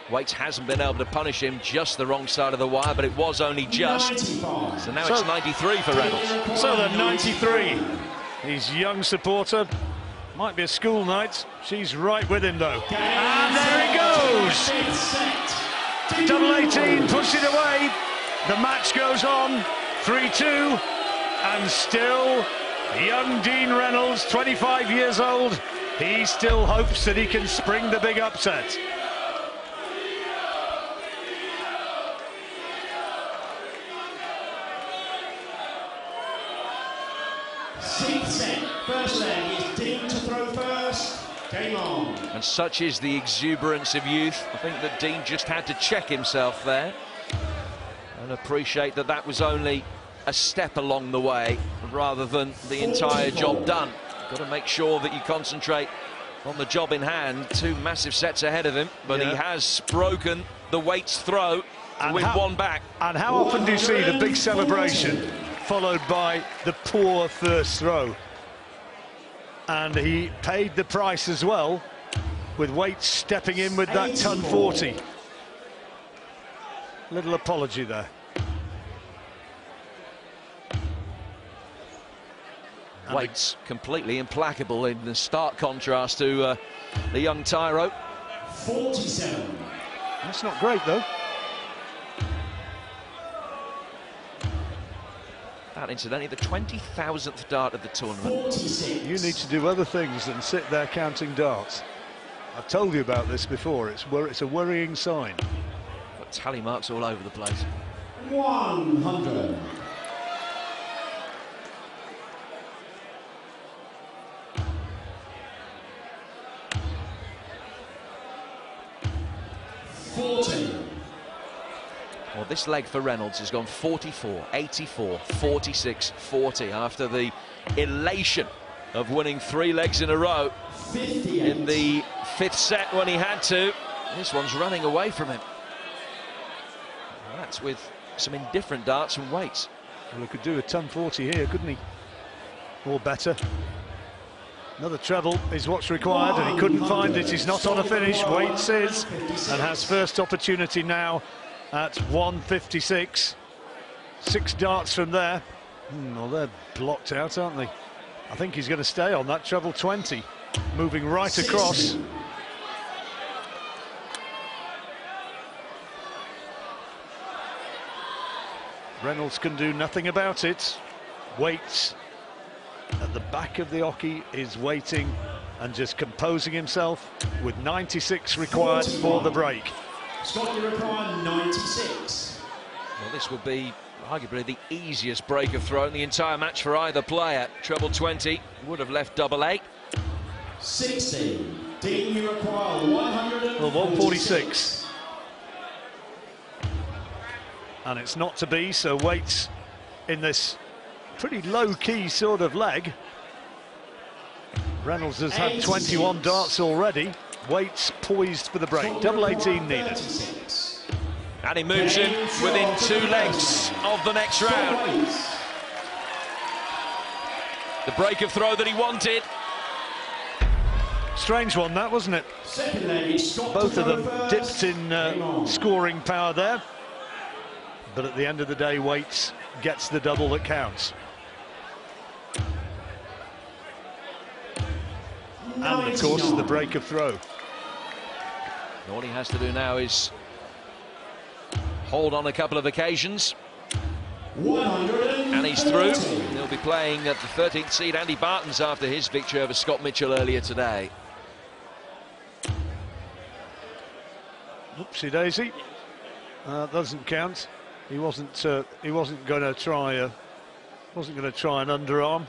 Waits hasn't been able to punish him, just the wrong side of the wire, but it was only just. 95. So now it's 93 for Reynolds. So the 93. His young supporter. Might be a school night. She's right with him, though. And there he goes. Double 18, push it away. The match goes on. 3-2. And still, young Dean Reynolds, 25 years old. He still hopes that he can spring the big upset. Sixth set, first leg is Dean to throw first. Game on. And such is the exuberance of youth. I think that Dean just had to check himself there and appreciate that that was only a step along the way rather than the entire job done. Got to make sure that you concentrate on the job in hand. 2 massive sets ahead of him, but he has broken the weights throw to win 1 back. And how often do you see the big celebration followed by the poor first throw? And he paid the price as well, with Waits stepping in with that ton 40. Little apology there. Waits completely implacable, in the stark contrast to the young Tyro. 47. That's not great, though. That, incidentally, the 20,000th dart of the tournament. 46. You need to do other things than sit there counting darts. I've told you about this before. It's a worrying sign. Got tally marks all over the place. 100. Well, this leg for Reynolds has gone 44, 84, 46, 40 after the elation of winning 3 legs in a row 58. in the 5th set when he had to. This one's running away from him. That's with some indifferent darts from Waits. Well, he could do a ton 40 here, couldn't he? Or better. Another treble is what's required, and he couldn't find it. He's not on a finish. Waits is, and has first opportunity now at 156. 6 darts from there. Well, they're blocked out, aren't they? I think he's going to stay on that treble 20, moving right across. Reynolds can do nothing about it. Waits at the back of the hockey is waiting and just composing himself, with 96 required for the break. Scott, you require 96. Well, this will be arguably the easiest break of throw in the entire match for either player. Treble 20 would have left double 8. 60. Dean, you require 146. Well, 146. And it's not to be, so Waits in this pretty low-key sort of leg. Reynolds has had 21 darts already. Waits poised for the break. Double 18 needed. And he moves him within 2 legs of the next round. The break of throw that he wanted. Strange one, that, wasn't it? Both of them dipped in scoring power there. But at the end of the day, Waits gets the double that counts. And, of course, the break of throw. All he has to do now is hold on a couple of occasions. And he's through. He'll be playing at the 13th seed, Andy Barton's, after his victory over Scott Mitchell earlier today. Oopsie daisy. Doesn't count. He wasn't going to try an underarm.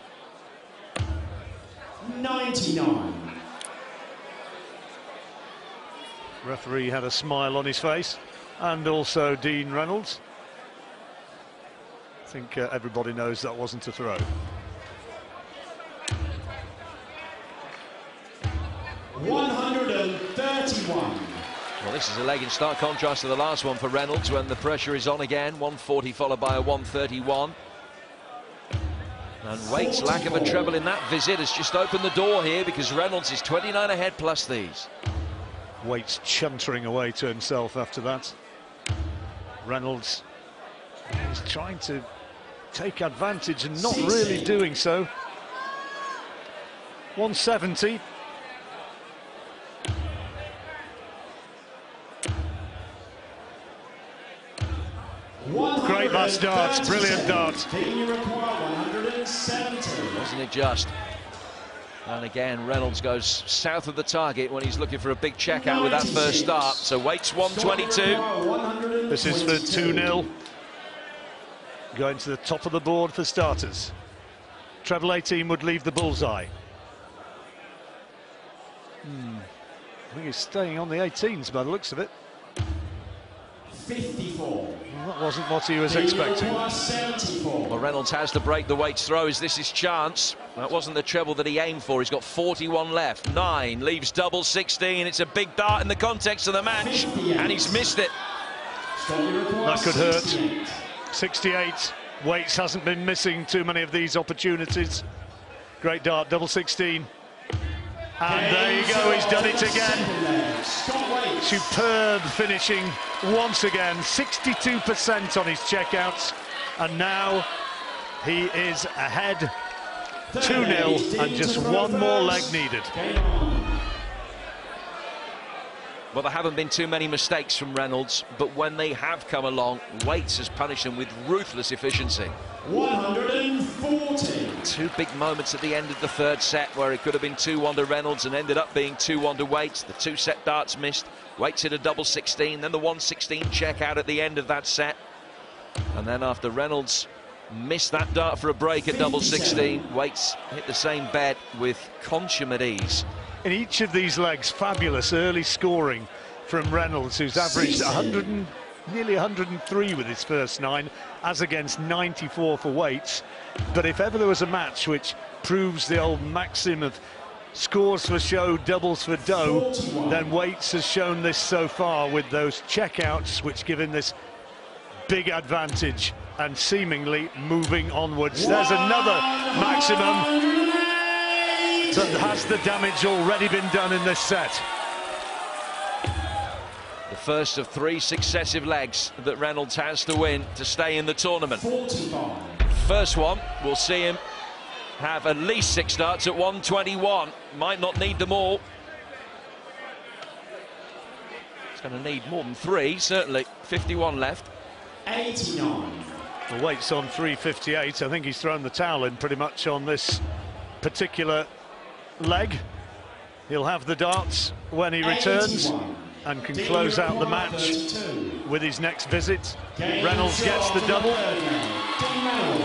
99. Referee had a smile on his face, and also Dean Reynolds. I think everybody knows that wasn't a throw. 131. Well, this is a leg in stark contrast to the last one for Reynolds, when the pressure is on again. 140 followed by a 131. And Waits' lack of a treble in that visit has just opened the door here, because Reynolds is 29 ahead plus these. Waits chuntering away to himself after that. Reynolds is trying to take advantage and not really doing so. 170. Great last dart, brilliant dart. Wasn't it just? And again, Reynolds goes south of the target when he's looking for a big checkout with that first start. So Waits 122. This is for 2-0. Going to the top of the board for starters. Treble 18 would leave the bullseye. I think he's staying on the 18s by the looks of it. 54. Well, that wasn't what he was expecting. 74. Well, Reynolds has to break the weights throw. Is this his chance? That wasn't the treble that he aimed for. He's got 41 left. 9 leaves double 16. It's a big dart in the context of the match, and he's missed it. That could hurt. 68. Waits hasn't been missing too many of these opportunities. Great dart, double 16. And there you go, he's done it again. Superb finishing once again. 62% on his checkouts. And now he is ahead 2-0 and just one more leg needed. Well, there haven't been too many mistakes from Reynolds, but when they have come along, Waits has punished them with ruthless efficiency. 140. 2 big moments at the end of the third set where it could have been 2-1 to Reynolds and ended up being 2-1 to Waits. The 2-set darts missed. Waits hit a double 16, then the 116 check out at the end of that set. And then after Reynolds missed that dart for a break at double 16, Waits hit the same bed with consummate ease. In each of these legs, fabulous early scoring from Reynolds, who's averaged nearly 103 with his first 9, as against 94 for Waits. But if ever there was a match which proves the old maxim of scores for show, doubles for dough, then Waits has shown this so far with those checkouts, which give him this big advantage and seemingly moving onwards. There's another maximum. But has the damage already been done in this set? The first of 3 successive legs that Reynolds has to win to stay in the tournament. 45. First one, we'll see him have at least 6 darts at 121. Might not need them all. It's going to need more than 3, certainly. 51 left. 89. The Waits on 358. I think he's thrown the towel in pretty much on this particular leg. He'll have the darts when he returns 81. and can close out the match with his next visit. Reynolds gets the double.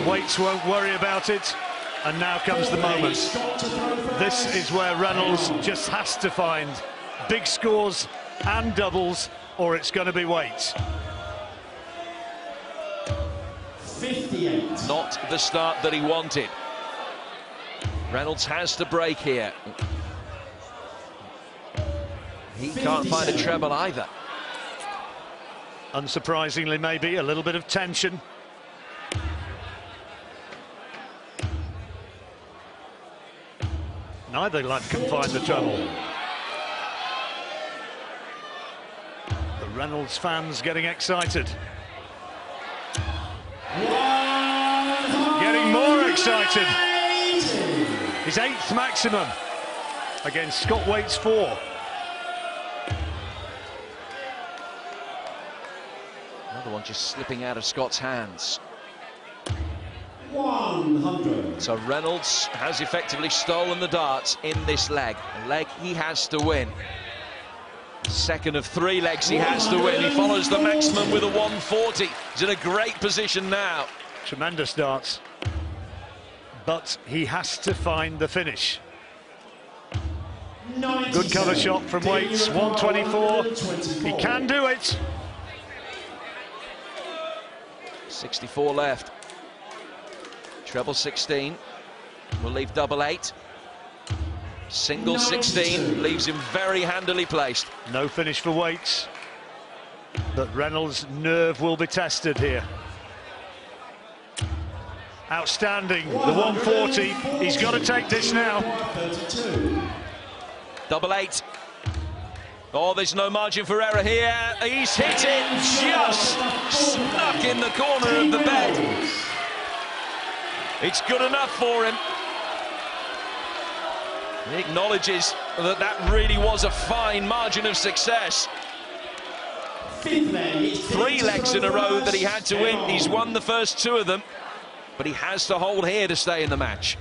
Waits won't worry about it. And now comes the moment. This is where Reynolds just has to find big scores and doubles, or it's going to be Waits. 58. Not the start that he wanted. Reynolds has to break here. He can't find a treble either. Unsurprisingly, maybe a little bit of tension. Neither lad can find the treble. The Reynolds fans getting excited. Getting more excited. His 8th maximum against Scott Waits' 4. Another one just slipping out of Scott's hands. 100. So Reynolds has effectively stolen the darts in this leg. A leg he has to win. Second of 3 legs he has to win. He follows the maximum with a 140. He's in a great position now. Tremendous darts. But he has to find the finish. 97. Good cover shot from Waits, 124. He can do it. 64 left. Treble 16 will leave double 8. Single 16 leaves him very handily placed. No finish for Waits. But Reynolds' nerve will be tested here. Outstanding, the 140. He's got to take this now. 32. Double 8. Oh, there's no margin for error here. He's hit it, just snuck in the corner of the bed. It's good enough for him. He acknowledges that that really was a fine margin of success. 3 legs in a row that he had to win. He's won the first 2 of them, but he has to hold here to stay in the match.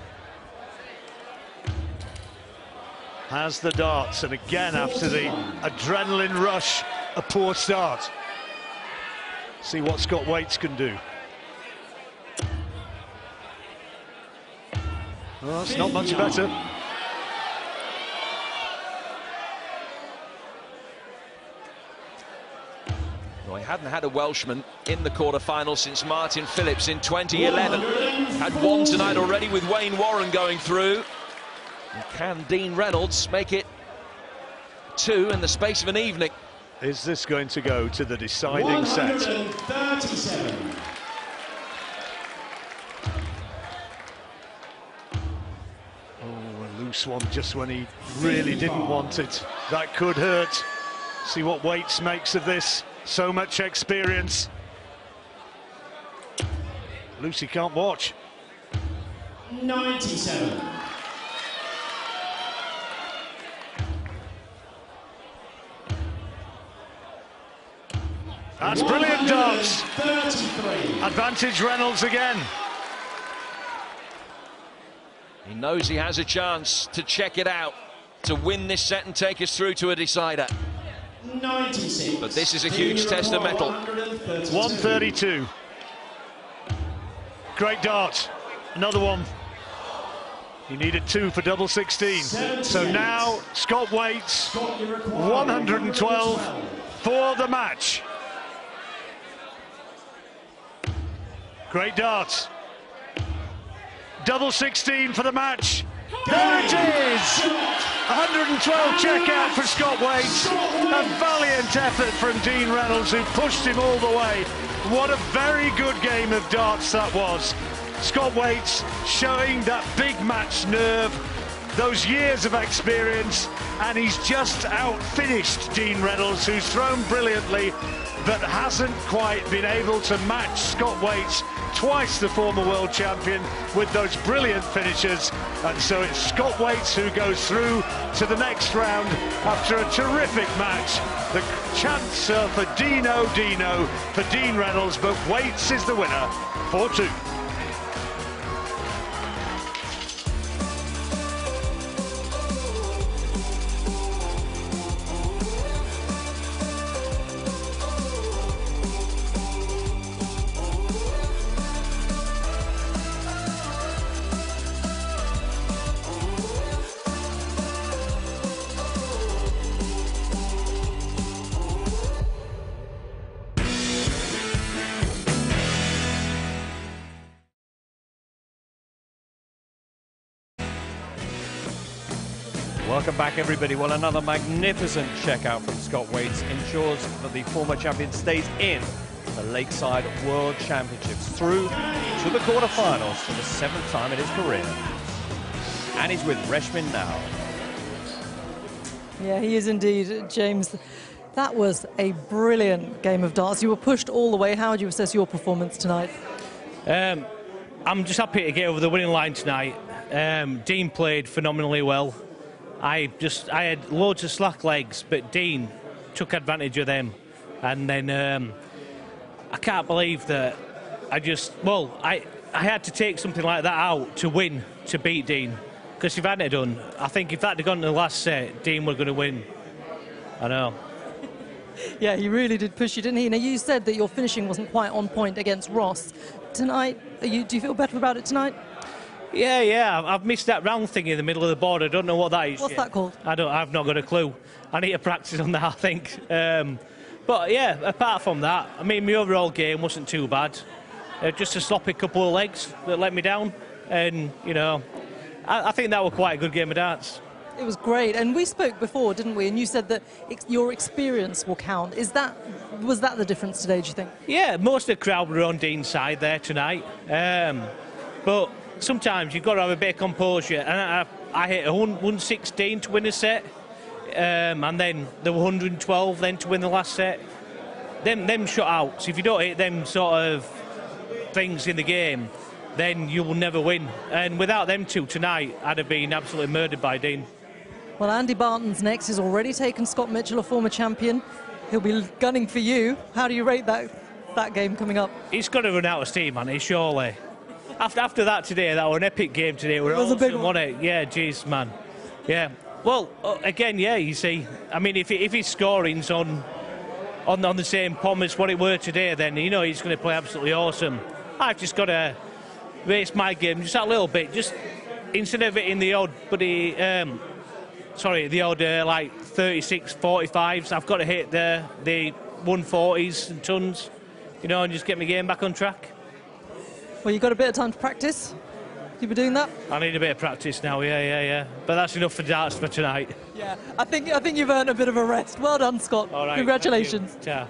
Has the darts, and again after the adrenaline rush, a poor start. See what Scott Waits can do. Well, it's not much better. Well, he hadn't had a Welshman in the quarter-final since Martin Phillips in 2011. Had one tonight already with Wayne Warren going through. And can Dean Reynolds make it 2 in the space of an evening? Is this going to go to the deciding set? 137. Oh, a loose one just when he really didn't want it. That could hurt. See what Waits makes of this. So much experience. Lucy can't watch. 97. That's brilliant darts. 33. Advantage Reynolds again. He knows he has a chance to check it out, to win this set and take us through to a decider. 96. But this is a huge test of mettle. 132. Great dart. Another one. He needed 2 for double 16. So now Scott Waits, 112 for the match. Great dart. Double 16 for the match. There it is! 112 check out for Scott Waits. A valiant effort from Dean Reynolds, who pushed him all the way. What a very good game of darts that was. Scott Waits showing that big match nerve, those years of experience, and he's just outfinished Dean Reynolds, who's thrown brilliantly but hasn't quite been able to match Scott Waits, twice the former world champion, with those brilliant finishes. And so it's Scott Waits who goes through to the next round after a terrific match. The chance for Dino for Dean Reynolds, but Waits is the winner, 4-2. Welcome back, everybody. Well, another magnificent checkout from Scott Waits ensures that the former champion stays in the Lakeside World Championships through to the quarterfinals for the 7th time in his career. And he's with Reshmin now. Yeah, he is indeed, James. That was a brilliant game of darts. You were pushed all the way. How would you assess your performance tonight? I'm just happy to get over the winning line tonight. Dean played phenomenally well. I had loads of slack legs, but Dean took advantage of them. And then I can't believe that I had to take something like that out to win, to beat Dean. Because if I hadn't done, I think if that had gone to the last set, Dean was going to win. I know. Yeah, he really did push you, didn't he? Now, you said that your finishing wasn't quite on point against Ross. Tonight, do you feel better about it tonight? Yeah, I've missed that round thing in the middle of the board. I don't know what that is. What's that called? I've not got a clue. I need to practice on that, I think. But yeah, apart from that, I mean, my overall game wasn't too bad. Just a sloppy couple of legs that let me down. And, you know, I think that was quite a good game of darts. It was great. And we spoke before, didn't we? And you said that your experience will count. Was that the difference today, do you think? Yeah, most of the crowd were on Dean's side there tonight. But sometimes you've got to have a bit of composure. And I hit 116 to win a set. And then there were 112 then to win the last set. Them shutouts, if you don't hit them sort of things in the game, then you will never win. And without them two tonight, I'd have been absolutely murdered by Dean. Well, Andy Barton's next. He's already taken Scott Mitchell, a former champion. He'll be gunning for you. How do you rate that game coming up? He's got to run out of steam, man, surely. After that today, that was an epic game today. It was a big one. Wasn't it? Yeah, jeez, man. Yeah. Well, again, yeah, you see. I mean, if his scoring's on the same pom as what it were today, then, you know, he's going to play absolutely awesome. I've just got to raise my game just a little bit. Just instead of hitting the odd, like 36, 45s, I've got to hit the 140s and tons, you know, and just get my game back on track. Well, you've got a bit of time to practice. You been doing that? I need a bit of practice now, yeah. But that's enough for darts for tonight. Yeah, I think you've earned a bit of a rest. Well done, Scott. All right, Congratulations. Ciao.